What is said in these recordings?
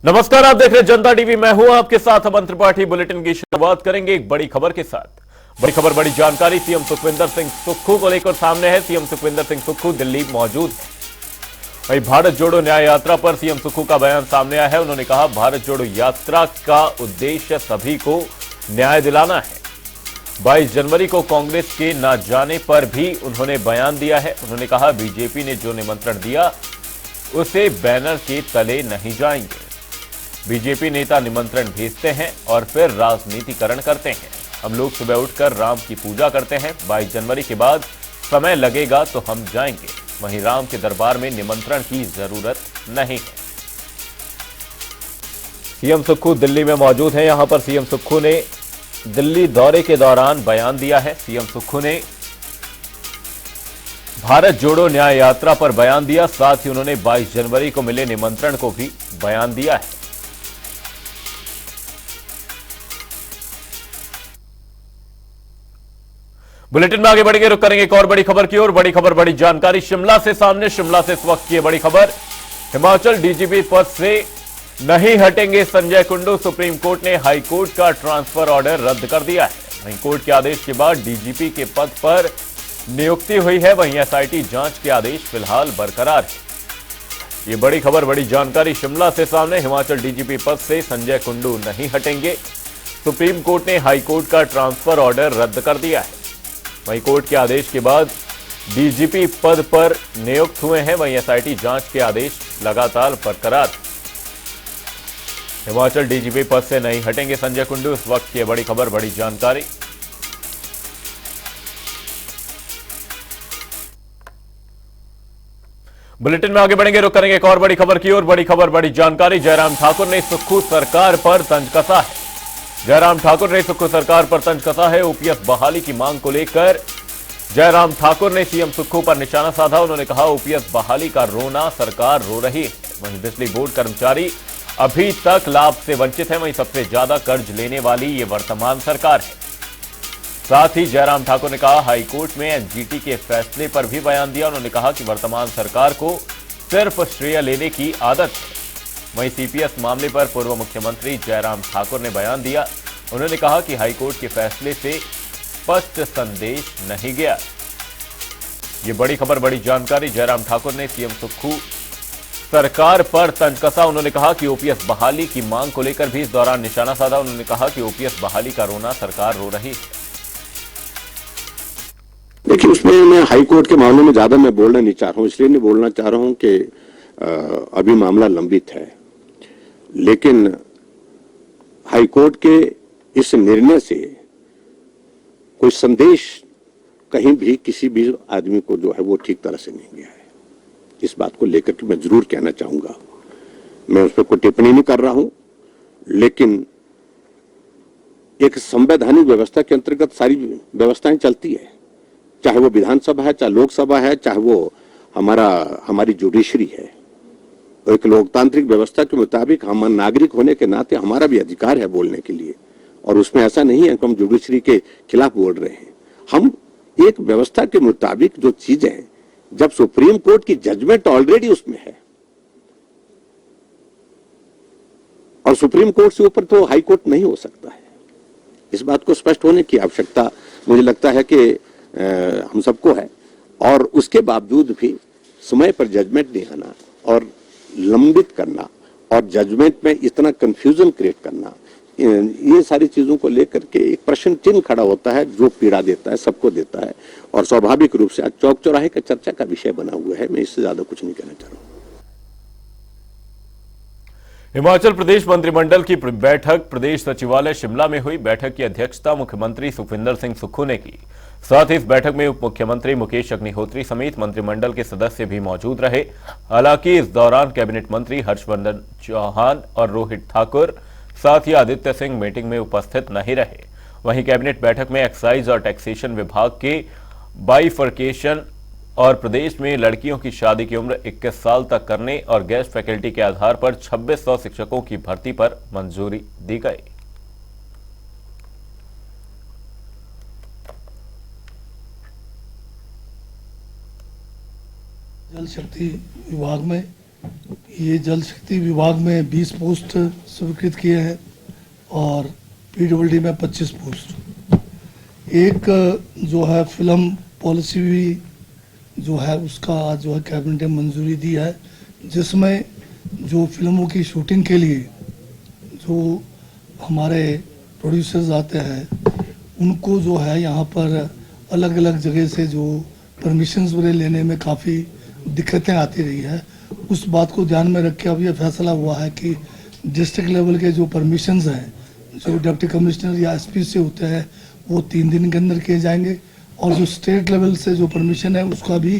नमस्कार, आप देख रहे हैं जनता टीवी। मैं हूं आपके साथ। हम अंतरपार्टी बुलेटिन की शुरुआत करेंगे एक बड़ी खबर के साथ। बड़ी खबर, बड़ी जानकारी सीएम सुखविंदर सिंह सुक्खू को लेकर सामने है। सीएम सुखविंदर सिंह सुक्खू दिल्ली मौजूद है। वहीं भारत जोड़ो न्याय यात्रा पर सीएम सुक्खू का बयान सामने आया है। उन्होंने कहा, भारत जोड़ो यात्रा का उद्देश्य सभी को न्याय दिलाना है। 22 जनवरी को कांग्रेस के न जाने पर भी उन्होंने बयान दिया है। उन्होंने कहा, बीजेपी ने जो निमंत्रण दिया उसे बैनर के तले नहीं जाएंगे। बीजेपी नेता निमंत्रण भेजते हैं और फिर राजनीतिकरण करते हैं। हम लोग सुबह उठकर राम की पूजा करते हैं। 22 जनवरी के बाद समय लगेगा तो हम जाएंगे। वहीं राम के दरबार में निमंत्रण की जरूरत नहीं है। सीएम सुक्खू दिल्ली में मौजूद हैं। यहां पर सीएम सुक्खू ने दिल्ली दौरे के दौरान बयान दिया है। सीएम सुक्खू ने भारत जोड़ो न्याय यात्रा पर बयान दिया। साथ ही उन्होंने 22 जनवरी को मिले निमंत्रण को भी बयान दिया है। बुलेटिन में आगे बढ़ेंगे, रुक करेंगे एक और बड़ी खबर की ओर। बड़ी खबर, बड़ी जानकारी शिमला से सामने। शिमला से इस वक्त की बड़ी खबर, हिमाचल डीजीपी पद से नहीं हटेंगे संजय कुंडू। सुप्रीम कोर्ट ने हाई कोर्ट का ट्रांसफर ऑर्डर रद्द कर दिया है। वहीं कोर्ट के आदेश के बाद डीजीपी के पद पर नियुक्ति हुई है। वहीं एसआईटी जांच के आदेश फिलहाल बरकरार है। ये बड़ी खबर, बड़ी जानकारी शिमला से सामने। हिमाचल डीजीपी पद से संजय कुंडू नहीं हटेंगे। सुप्रीम कोर्ट ने हाई कोर्ट का ट्रांसफर ऑर्डर रद्द कर दिया है। वहीं कोर्ट के आदेश के बाद डीजीपी पद पर नियुक्त हुए हैं। वहीं एसआईटी जांच के आदेश लगातार बरकरार। हिमाचल डीजीपी पद से नहीं हटेंगे संजय कुंडू। इस वक्त की बड़ी खबर, बड़ी जानकारी। बुलेटिन में आगे बढ़ेंगे, रुक करेंगे एक और बड़ी खबर की ओर। बड़ी खबर, बड़ी जानकारी। जयराम ठाकुर ने सुक्खू सरकार पर तंज कसा है। जयराम ठाकुर ने सुक्खू सरकार पर तंज कसा है। ओपीएस बहाली की मांग को लेकर जयराम ठाकुर ने सीएम सुक्खू पर निशाना साधा। उन्होंने कहा, ओपीएस बहाली का रोना सरकार रो रही है। वहीं बिजली बोर्ड कर्मचारी अभी तक लाभ से वंचित है। वहीं सबसे ज्यादा कर्ज लेने वाली ये वर्तमान सरकार है। साथ ही जयराम ठाकुर ने कहा, हाईकोर्ट में एनजीटी के फैसले पर भी बयान दिया। उन्होंने कहा कि वर्तमान सरकार को सिर्फ श्रेय लेने की आदत है। वहीं सीपीएस मामले पर पूर्व मुख्यमंत्री जयराम ठाकुर ने बयान दिया। उन्होंने कहा कि हाईकोर्ट के फैसले से स्पष्ट संदेश नहीं गया। ये बड़ी खबर, बड़ी जानकारी। जयराम ठाकुर ने सीएम सुक्खू सरकार पर तंज कसा। उन्होंने कहा कि ओपीएस बहाली की मांग को लेकर भी इस दौरान निशाना साधा। उन्होंने कहा कि ओपीएस बहाली का रोना सरकार रो रही है। देखिए, उसमें मैं हाईकोर्ट के मामले में ज्यादा मैं बोलना नहीं चाह रहा हूं। इसलिए नहीं बोलना चाह रहा हूं कि अभी मामला लंबित है। लेकिन हाईकोर्ट के इस निर्णय से कोई संदेश कहीं भी किसी भी आदमी को जो है वो ठीक तरह से नहीं गया है। इस बात को लेकर के मैं जरूर कहना चाहूंगा। मैं उस पर कोई टिप्पणी नहीं कर रहा हूं, लेकिन एक संवैधानिक व्यवस्था के अंतर्गत सारी व्यवस्थाएं चलती है। चाहे वो विधानसभा है, चाहे लोकसभा है, चाहे वो हमारी जुडिशरी है। एक लोकतांत्रिक व्यवस्था के मुताबिक हम नागरिक होने के नाते हमारा भी अधिकार है बोलने के लिए। और उसमें ऐसा नहीं है कि हम जुडिशरी के खिलाफ बोल रहे हैं। हम एक व्यवस्था के मुताबिक जो चीजें, जब सुप्रीम कोर्ट की जजमेंट ऑलरेडी उसमें है और सुप्रीम कोर्ट से ऊपर तो हाई कोर्ट नहीं हो सकता है। इस बात को स्पष्ट होने की आवश्यकता मुझे लगता है कि हम सबको है। और उसके बावजूद भी समय पर जजमेंट नहीं आना और लंबित करना और जजमेंट में इतना कंफ्यूजन क्रिएट करना, ये सारी चीजों को लेकर के एक प्रश्न चिन्ह खड़ा होता है जो पीड़ा देता है, सबको देता है। और स्वाभाविक रूप से आज चौक चौराहे का चर्चा का विषय बना हुआ है। मैं इससे ज्यादा कुछ नहीं कहना चाह रहा हूं। हिमाचल प्रदेश मंत्रिमंडल की बैठक प्रदेश सचिवालय शिमला में हुई। बैठक की अध्यक्षता मुख्यमंत्री सुखविंदर सिंह सुक्खू ने की। साथ ही इस बैठक में उप मुख्यमंत्री मुकेश अग्निहोत्री समेत मंत्रिमंडल के सदस्य भी मौजूद रहे। हालांकि इस दौरान कैबिनेट मंत्री हर्षवर्धन चौहान और रोहित ठाकुर, साथ ही आदित्य सिंह मीटिंग में उपस्थित नहीं रहे। वहीं कैबिनेट बैठक में एक्साइज और टैक्सेशन विभाग के बाइफर्केशन और प्रदेश में लड़कियों की शादी की उम्र 21 साल तक करने और गेस्ट फैकल्टी के आधार पर 2600 शिक्षकों की भर्ती पर मंजूरी दी गई। जल शक्ति विभाग में, ये जल शक्ति विभाग में 20 पोस्ट स्वीकृत किए हैं और पीडब्ल्यूडी में 25 पोस्ट। एक जो है फिल्म पॉलिसी भी जो है उसका आज जो है कैबिनेट ने मंजूरी दी है, जिसमें जो फिल्मों की शूटिंग के लिए जो हमारे प्रोड्यूसर्स आते हैं उनको जो है यहाँ पर अलग अलग जगह से जो परमिशंस वगैरह लेने में काफ़ी दिक्कतें आती रही है। उस बात को ध्यान में रख के अब ये फैसला हुआ है कि डिस्ट्रिक्ट लेवल के जो परमिशंस हैं जो डिप्टी कमिश्नर या एसपी से होते हैं वो 3 दिन के अंदर किए जाएंगे और जो स्टेट लेवल से जो परमिशन है उसका भी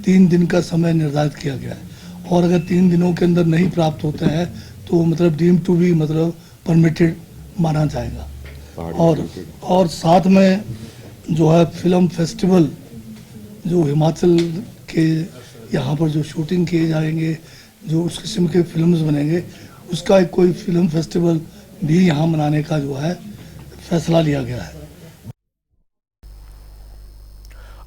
3 दिन का समय निर्धारित किया गया है और अगर 3 दिनों के अंदर नहीं प्राप्त होते हैं तो मतलब डीम टू बी मतलब परमिटेड माना जाएगा। और साथ में जो है फिल्म फेस्टिवल जो हिमाचल के यहाँ पर जो शूटिंग किए जाएंगे, जो उस किस्म के फिल्म्स बनेंगे, उसका एक कोई फिल्म फेस्टिवल भी यहाँ मनाने का जो है फैसला लिया गया है।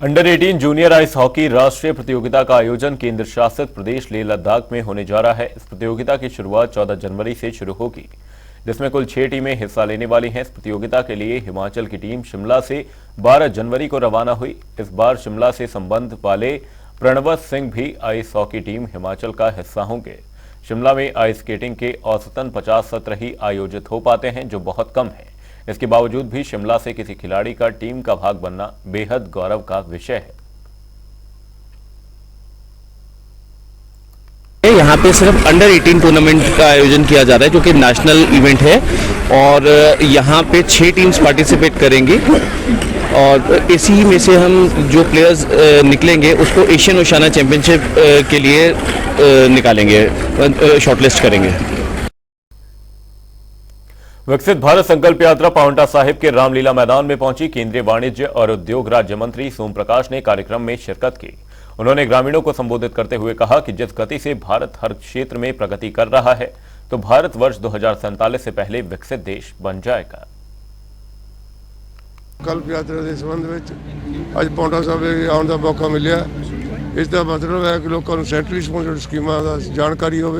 अंडर 18 जूनियर आइस हॉकी राष्ट्रीय प्रतियोगिता का आयोजन केंद्र शासित प्रदेश लेह लद्दाख में होने जा रहा है। इस प्रतियोगिता की शुरुआत 14 जनवरी से शुरू होगी, जिसमें कुल 6 टीमें हिस्सा लेने वाली हैं। इस प्रतियोगिता के लिए हिमाचल की टीम शिमला से 12 जनवरी को रवाना हुई। इस बार शिमला से संबंध वाले प्रणवत सिंह भी आइस हॉकी टीम हिमाचल का हिस्सा होंगे। शिमला में आइस स्केटिंग के औसतन 50 सत्र ही आयोजित हो पाते हैं, जो बहुत कम है। इसके बावजूद भी शिमला से किसी खिलाड़ी का टीम का भाग बनना बेहद गौरव का विषय है। यहाँ पे सिर्फ अंडर 18 टूर्नामेंट का आयोजन किया जा रहा है जो कि नेशनल इवेंट है और यहाँ पे 6 टीम्स पार्टिसिपेट करेंगी और इसी में से हम जो प्लेयर्स निकलेंगे उसको एशियन ओशियाना चैंपियनशिप के लिए निकालेंगे, शॉर्टलिस्ट करेंगे। विकसित भारत संकल्प यात्रा पांवटा साहिब के रामलीला मैदान में पहुंची। केंद्रीय वाणिज्य और उद्योग राज्य मंत्री सोम प्रकाश ने कार्यक्रम में शिरकत की। उन्होंने ग्रामीणों को संबोधित करते हुए कहा कि जिस गति से भारत हर क्षेत्र में प्रगति कर रहा है तो भारत वर्ष 2047 से पहले विकसित देश बन जाएगा। संकल्प यात्रा के संबंध में आज पांवटा साहिब आने का मौका मिला। इसका मतलब है कि लोगों को सेंट्रली स्पॉन्सर्ड स्कीमां का जानकारी हो,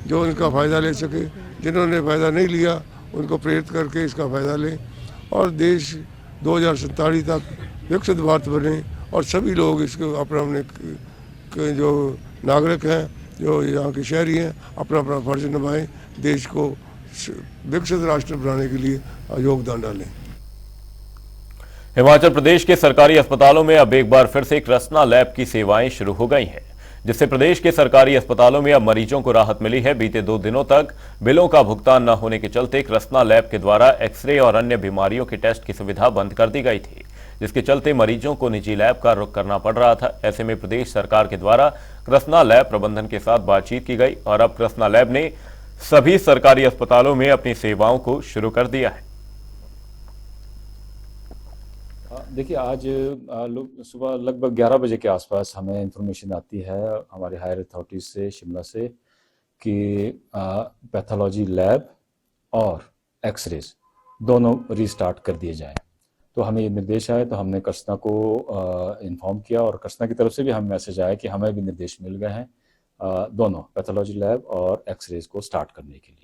जो इनका फायदा ले सके। जिन्होंने फायदा नहीं लिया उनको प्रेरित करके इसका फायदा लें और देश 2047 तक विकसित भारत बने और सभी लोग इसको अपना अपने जो नागरिक हैं, जो यहाँ के शहरी हैं, अपना अपना फर्ज निभाएं, देश को विकसित राष्ट्र बनाने के लिए योगदान डालें। हिमाचल प्रदेश के सरकारी अस्पतालों में अब एक बार फिर से कृष्णा लैब की सेवाएं शुरू हो गई हैं, जिससे प्रदेश के सरकारी अस्पतालों में अब मरीजों को राहत मिली है। बीते 2 दिनों तक बिलों का भुगतान न होने के चलते कृष्णा लैब के द्वारा एक्सरे और अन्य बीमारियों के टेस्ट की सुविधा बंद कर दी गई थी, जिसके चलते मरीजों को निजी लैब का रुख करना पड़ रहा था। ऐसे में प्रदेश सरकार के द्वारा कृष्णा लैब प्रबंधन के साथ बातचीत की गई और अब कृष्णा लैब ने सभी सरकारी अस्पतालों में अपनी सेवाओं को शुरू कर दिया है। देखिए, आज सुबह लगभग 11 बजे के आसपास हमें इंफॉर्मेशन आती है हमारे हायर अथॉरिटीज से, शिमला से, कि पैथोलॉजी लैब और एक्सरेज दोनों रीस्टार्ट कर दिए जाएं। तो हमें ये निर्देश आए तो हमने कृष्णा को इन्फॉर्म किया और कृष्णा की तरफ से भी हमें मैसेज आया कि हमें भी निर्देश मिल गए हैं दोनों पैथोलॉजी लैब और एक्सरेज को स्टार्ट करने के लिए।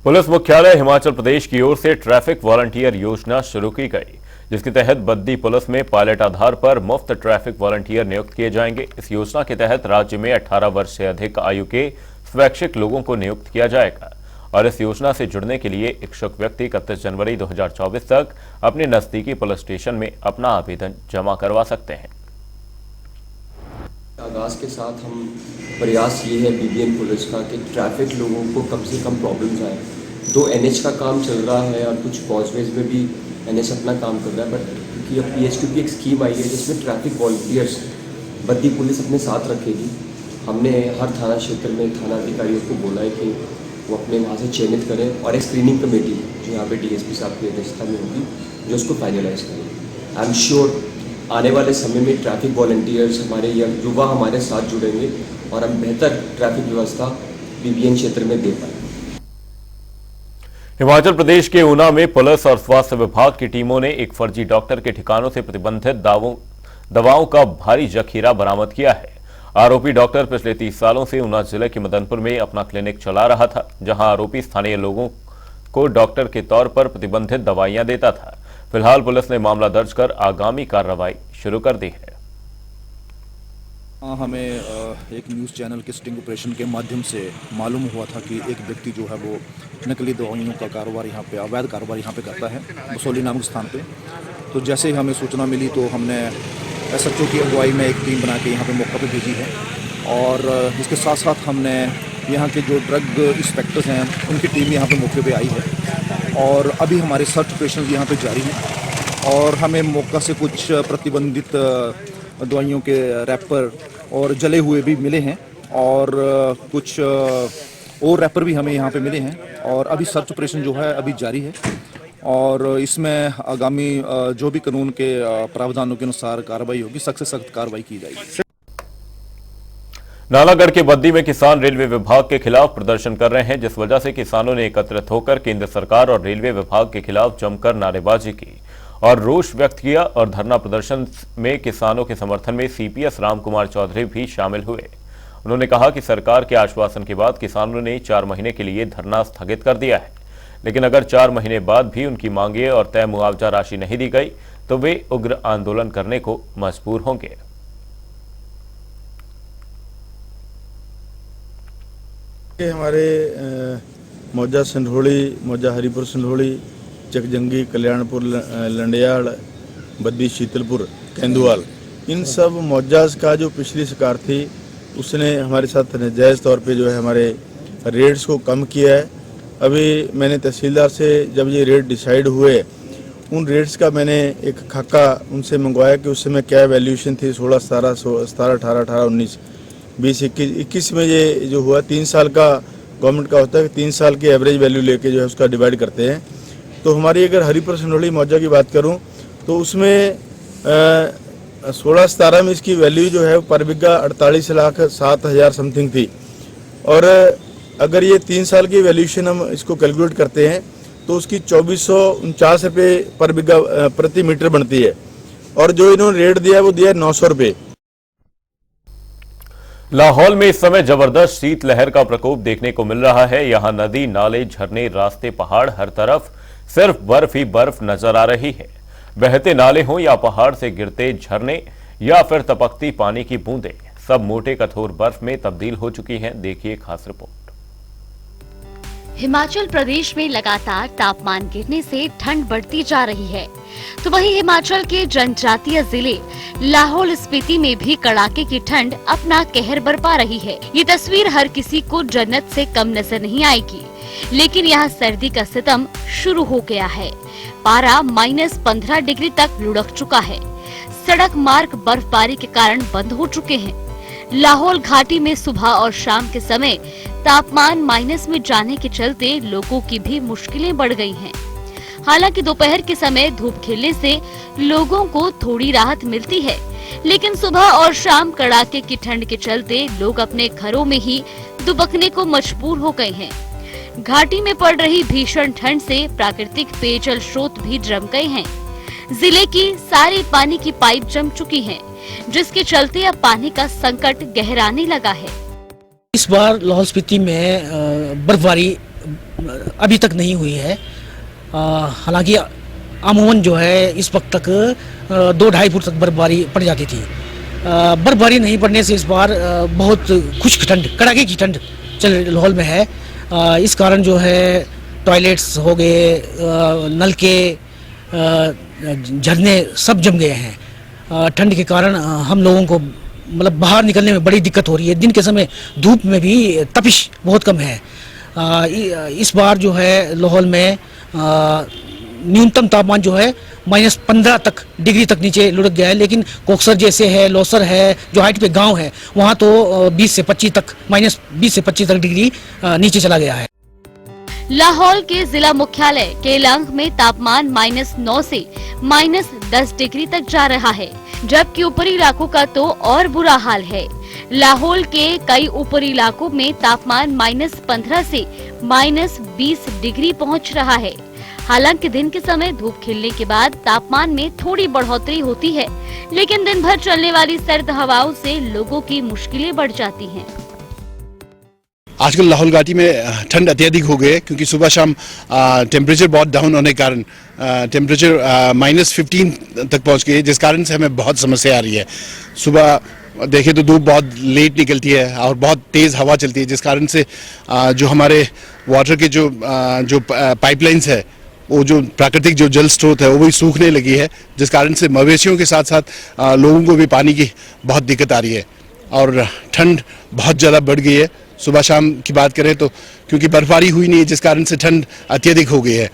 पुलिस मुख्यालय हिमाचल प्रदेश की ओर से ट्रैफिक वॉलंटियर योजना शुरू की गई, जिसके तहत बद्दी पुलिस में पायलट आधार पर मुफ्त ट्रैफिक वॉलंटियर नियुक्त किए जाएंगे। इस योजना के तहत राज्य में 18 वर्ष से अधिक आयु के स्वैच्छिक लोगों को नियुक्त किया जाएगा और इस योजना से जुड़ने के लिए इच्छुक व्यक्ति 31 जनवरी 2024 तक अपने नजदीकी पुलिस स्टेशन में अपना आवेदन जमा करवा सकते हैं। आगाज़ के साथ हम प्रयास ये है बीबीएन पुलिस का कि ट्रैफिक लोगों को कम से कम प्रॉब्लम्स आए। 2 NH का काम चल रहा है और कुछ कॉजवेज में भी NH अपना काम कर रहा है, बट क्योंकि अब PHQ की एक स्कीम आई है जिसमें ट्रैफिक वॉलंटियर्स बद्दी पुलिस अपने साथ रखेगी। हमने हर थाना क्षेत्र में थाना अधिकारियों को बोला है कि वो अपने वहाँ से चयनित करें और एक स्क्रीनिंग कमेटी जो यहाँ पे DSP साहब की अध्यक्षता में होगी जो उसको फाइनलाइज करें। आई एम श्योर आने वाले समय में ट्रैफिक वॉलंटियर्स हमारे युवा हमारे साथ जुड़ेंगे और हम बेहतर ट्रैफिक व्यवस्था बीबीएन क्षेत्र में दे पाएंगे। हिमाचल प्रदेश के ऊना में पुलिस और स्वास्थ्य विभाग की टीमों ने एक फर्जी डॉक्टर के ठिकानों से प्रतिबंधित दवाओं का भारी जखीरा बरामद किया है। आरोपी डॉक्टर पिछले 30 सालों से ऊना जिले के मदनपुर में अपना क्लिनिक चला रहा था, जहां आरोपी स्थानीय लोगों को डॉक्टर के तौर पर प्रतिबंधित दवाइयां देता था। फिलहाल पुलिस ने मामला दर्ज कर आगामी कार्रवाई शुरू कर दी है। हमें एक न्यूज़ चैनल के स्टिंग ऑपरेशन के माध्यम से मालूम हुआ था कि एक व्यक्ति जो है वो नकली दवाइयों का कारोबार यहाँ पे, अवैध कारोबार यहाँ पे करता है बसोली नामक स्थान पे। तो जैसे ही हमें सूचना मिली तो हमने SHO की अगुवाई में एक टीम बना के यहाँ पे मौका पे भेजी है, और इसके साथ साथ हमने यहाँ के जो ड्रग इंस्पेक्टर्स हैं उनकी टीम यहाँ पे मौके पे आई है, और अभी हमारे सर्च ऑपरेशन यहाँ पे जारी हैं। और हमें मौका से कुछ प्रतिबंधित दवाइयों के रैपर और जले हुए भी मिले हैं, और कुछ और रैपर भी हमें यहाँ पे मिले हैं, और अभी सर्च ऑपरेशन जो है अभी जारी है, और इसमें आगामी जो भी कानून के प्रावधानों के अनुसार कार्रवाई होगी, सख्त से सख्त कार्रवाई की जाएगी। नालागढ़ के बद्दी में किसान रेलवे विभाग के खिलाफ प्रदर्शन कर रहे हैं, जिस वजह से किसानों ने एकत्रित होकर केंद्र सरकार और रेलवे विभाग के खिलाफ जमकर नारेबाजी की और रोष व्यक्त किया। और धरना प्रदर्शन में किसानों के समर्थन में CPS रामकुमार चौधरी भी शामिल हुए। उन्होंने कहा कि सरकार के आश्वासन के बाद किसानों ने 4 महीने के लिए धरना स्थगित कर दिया है, लेकिन अगर 4 महीने बाद भी उनकी मांगे और तय मुआवजा राशि नहीं दी गई तो वे उग्र आंदोलन करने को मजबूर होंगे। हमारे मौजा सिंधोड़ी, मौजा हरिपुर सिंधोड़ी, चकजंगी, कल्याणपुर, लंडियाड़, बद्दी, शीतलपुर, केंदुआल, इन सब मौजाज का जो पिछली सरकार थी उसने हमारे साथ नाजायज़ तौर पे जो है हमारे रेट्स को कम किया है। अभी मैंने तहसीलदार से जब ये रेट डिसाइड हुए, उन रेट्स का मैंने एक खाका उनसे मंगवाया कि उस समय क्या वैल्यूएशन थी, 16, 17, 18, 19, 20, 21 में ये जो हुआ 3 साल का गवर्नमेंट का होता है, 3 साल की एवरेज वैल्यू लेके जो है उसका डिवाइड करते हैं। तो हमारी अगर हरिपुर सिंधोड़ी मौजा की बात करूं तो उसमें 16-17 में इसकी वैल्यू जो है पर बिघा 48,07,000 समथिंग थी, और अगर ये 3 साल की वैल्यूएशन हम इसको कैलकुलेट करते हैं तो उसकी 2449 रुपये पर बिघा प्रति मीटर बनती है, और जो इन्होंने रेट दिया है वो दिया है 900 रुपये। लाहौल में इस समय जबरदस्त शीतलहर का प्रकोप देखने को मिल रहा है। यहां नदी, नाले, झरने, रास्ते, पहाड़, हर तरफ सिर्फ बर्फ ही बर्फ नजर आ रही है। बहते नाले हों या पहाड़ से गिरते झरने या फिर टपकती पानी की बूंदें, सब मोटे कठोर बर्फ में तब्दील हो चुकी हैं। देखिए खास रिपोर्ट। हिमाचल प्रदेश में लगातार तापमान गिरने से ठंड बढ़ती जा रही है, तो वहीं हिमाचल के जनजातीय जिले लाहौल स्पीति में भी कड़ाके की ठंड अपना कहर बरपा रही है। ये तस्वीर हर किसी को जन्नत से कम नजर नहीं आएगी, लेकिन यहाँ सर्दी का सितम शुरू हो गया है। पारा -15 डिग्री तक लुढ़क चुका है। सड़क मार्ग बर्फबारी के कारण बंद हो चुके हैं। लाहौल घाटी में सुबह और शाम के समय तापमान माइनस में जाने के चलते लोगों की भी मुश्किलें बढ़ गई हैं। हालांकि दोपहर के समय धूप खिलने से लोगों को थोड़ी राहत मिलती है, लेकिन सुबह और शाम कड़ाके की ठंड के चलते लोग अपने घरों में ही दुबकने को मजबूर हो गए हैं। घाटी में पड़ रही भीषण ठंड से प्राकृतिक पेयजल स्रोत भी जम गए हैं। जिले की सारी पानी की पाइप जम चुकी हैं, जिसके चलते अब पानी का संकट गहराने लगा है। इस बार लाहौल स्पीति में बर्फबारी अभी तक नहीं हुई है। हालांकि अमूमन जो है इस वक्त तक 2-2.5 फुट तक बर्फबारी पड़ जाती थी। बर्फबारी नहीं पड़ने से इस बार बहुत खुश्क ठंड, कड़ाके की ठंड लाहौल में है। इस कारण जो है टॉयलेट्स हो गए, नलके, झरने सब जम गए हैं। ठंड के कारण हम लोगों को मतलब बाहर निकलने में बड़ी दिक्कत हो रही है। दिन के समय धूप में भी तपिश बहुत कम है। इस बार जो है लाहौल में न्यूनतम तापमान जो है -15 डिग्री तक नीचे लुढ़क गया है, लेकिन कोकसर जैसे है, लोसर है, जो हाइट पे गांव है, वहां तो -20 से 25 तक डिग्री नीचे चला गया है। लाहौल के जिला मुख्यालय केलांग में तापमान -9 से -10 डिग्री तक जा रहा है, जबकि ऊपरी इलाकों का तो और बुरा हाल है। लाहौल के कई ऊपरी इलाकों में तापमान -15 से -20 डिग्री पहुंच रहा है। हालांकि दिन के समय धूप खिलने के बाद तापमान में थोड़ी बढ़ोतरी होती है, लेकिन दिन भर चलने वाली सर्द हवाओं से लोगों की मुश्किलें बढ़ जाती हैं। आजकल लाहौल घाटी में ठंड अत्यधिक हो गई है, क्योंकि सुबह शाम टेम्परेचर बहुत डाउन होने के कारण टेम्परेचर -15 तक पहुंच गई है, जिस कारण से हमें बहुत समस्या आ रही है। सुबह देखें तो धूप बहुत लेट निकलती है और बहुत तेज़ हवा चलती है, जिस कारण से जो हमारे वाटर के जो पाइपलाइंस है, वो जो प्राकृतिक जो जल स्रोत है वो भी सूखने लगी है, जिस कारण से मवेशियों के साथ साथ लोगों को भी पानी की बहुत दिक्कत आ रही है और ठंड बहुत ज़्यादा बढ़ गई है। सुबह शाम की बात करें तो क्योंकि बर्फबारी हुई नहीं है, जिस कारण से ठंड अत्यधिक हो गई है।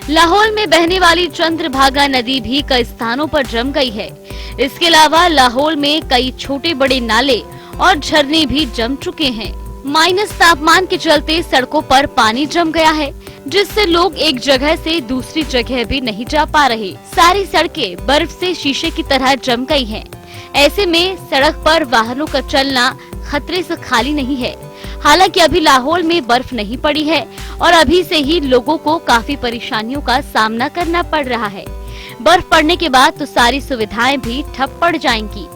लाहौल में बहने वाली चंद्रभागा नदी भी कई स्थानों पर जम गई है। इसके अलावा लाहौल में कई छोटे बड़े नाले और झरने भी जम चुके हैं। माइनस तापमान के चलते सड़कों पर पानी जम गया है, जिससे लोग एक जगह से दूसरी जगह भी नहीं जा पा रहे। सारी सड़कें बर्फ से शीशे की तरह जम गई हैं। ऐसे में सड़क पर वाहनों का चलना खतरे से खाली नहीं है। हालांकि अभी लाहौल में बर्फ नहीं पड़ी है और अभी से ही लोगों को काफी परेशानियों का सामना करना पड़ रहा है। बर्फ पड़ने के बाद तो सारी सुविधाएं भी ठप पड़ जाएंगी।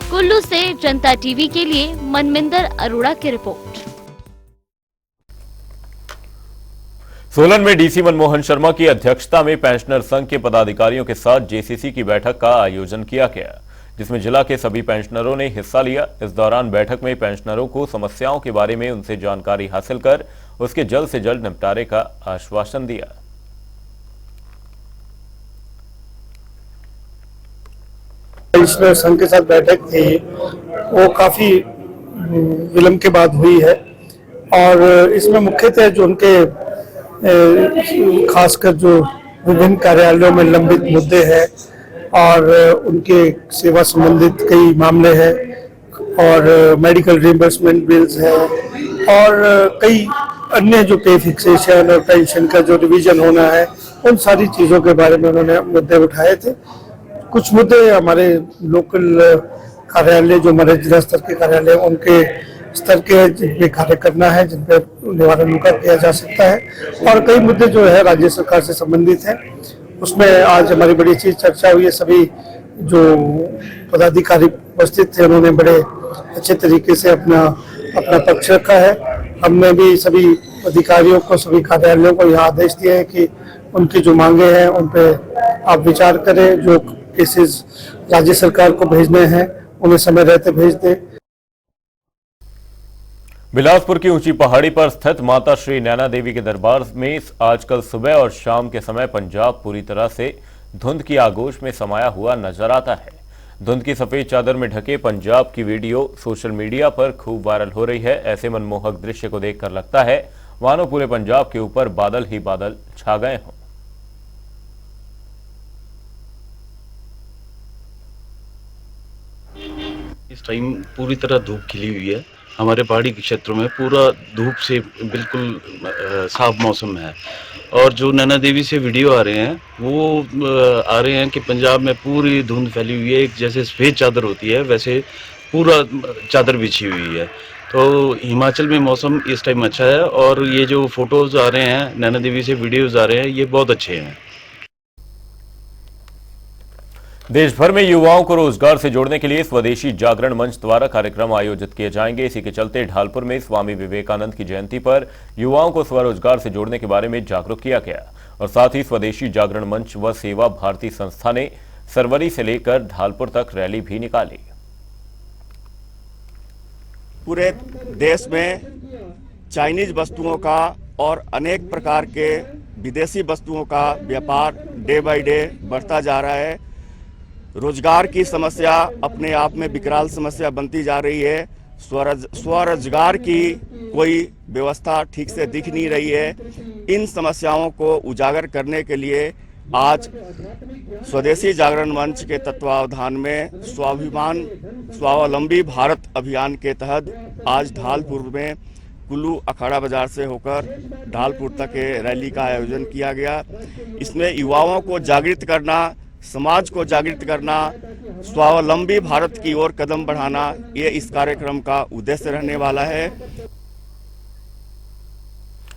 कुल्लू से जनता टीवी के लिए मनमिंदर अरोड़ा की रिपोर्ट। सोलन में डीसी मनमोहन शर्मा की अध्यक्षता में पेंशनर संघ के पदाधिकारियों के साथ जेसीसी की बैठक का आयोजन किया गया, जिसमें जिला के सभी पेंशनरों ने हिस्सा लिया। इस दौरान बैठक में पेंशनरों को समस्याओं के बारे में उनसे जानकारी हासिल कर उसके जल्द से जल्द निपटारे का आश्वासन दिया। पेंशनर संघ के साथ बैठक थी, वो काफी विलंब के बाद हुई है और इसमें मुख्यतः जो उनके खासकर जो विभिन्न कार्यालयों में लंबित मुद्दे हैं और उनके सेवा संबंधित कई मामले हैं और मेडिकल रिइंबर्समेंट बिल्स हैं और कई अन्य जो पे फिक्सेशन और पेंशन का जो रिवीजन होना है, उन सारी चीज़ों के बारे में उन्होंने मुद्दे उठाए थे। कुछ मुद्दे हमारे लोकल कार्यालय, जो हमारे जिला स्तर के कार्यालय, उनके स्तर के जिन पे कार्य करना है, जिन पे निवारण उनका किया जा सकता है और कई मुद्दे जो है राज्य सरकार से संबंधित हैं। उसमें आज हमारी बड़ी अच्छी चर्चा हुई है। सभी जो पदाधिकारी उपस्थित थे उन्होंने बड़े अच्छे तरीके से अपना पक्ष रखा है। हमने भी सभी अधिकारियों को, सभी कार्यालयों को यह आदेश दिए हैं कि उनकी जो मांगे हैं उन पे आप विचार करें। जो केसेस राज्य सरकार को भेजने हैं उन्हें समय रहते भेज दें। बिलासपुर की ऊंची पहाड़ी पर स्थित माता श्री नैना देवी के दरबार में आज कल सुबह और शाम के समय पंजाब पूरी तरह से धुंध की आगोश में समाया हुआ नजर आता है। धुंध की सफेद चादर में ढके पंजाब की वीडियो सोशल मीडिया पर खूब वायरल हो रही है। ऐसे मनमोहक दृश्य को देखकर लगता है मानो पूरे पंजाब के ऊपर बादल ही बादल छा गए हों। इस टाइम पूरी तरह धूप खिली हुई है। हमारे पहाड़ी के क्षेत्रों में पूरा धूप से बिल्कुल साफ मौसम है और जो नैना देवी से वीडियो आ रहे हैं वो आ रहे हैं कि पंजाब में पूरी धुंध फैली हुई है। एक जैसे सफ़ेद चादर होती है वैसे पूरा चादर बिछी हुई है। तो हिमाचल में मौसम इस टाइम अच्छा है और ये जो फोटोज़ आ रहे हैं, नैना देवी से वीडियोज़ आ रहे हैं, ये बहुत अच्छे हैं। देश भर में युवाओं को रोजगार से जोड़ने के लिए स्वदेशी जागरण मंच द्वारा कार्यक्रम आयोजित किए जाएंगे। इसी के चलते ढालपुर में स्वामी विवेकानंद की जयंती पर युवाओं को स्वरोजगार से जोड़ने के बारे में जागरूक किया गया और साथ ही स्वदेशी जागरण मंच व सेवा भारती संस्था ने सरवरी से लेकर ढालपुर तक रैली भी निकाली। पूरे देश में चाइनीज वस्तुओं का और अनेक प्रकार के विदेशी वस्तुओं का व्यापार डे बाय डे बढ़ता जा रहा है। रोजगार की समस्या अपने आप में विकराल समस्या बनती जा रही है। स्वरोजगार की कोई व्यवस्था ठीक से दिख नहीं रही है। इन समस्याओं को उजागर करने के लिए आज स्वदेशी जागरण मंच के तत्वावधान में स्वावलंबी भारत अभियान के तहत आज ढालपुर में कुल्लू अखाड़ा बाजार से होकर ढालपुर तक रैली का आयोजन किया गया। इसमें युवाओं को जागृत करना, समाज को जागृत करना, स्वावलंबी भारत की ओर कदम बढ़ाना, ये इस कार्यक्रम का उद्देश्य रहने वाला है।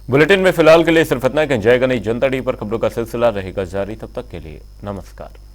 बुलेटिन में फिलहाल के लिए सिर्फ इतना। जय गणेश। जनता टी पर खबरों का सिलसिला रहेगा जारी। तब तक के लिए नमस्कार।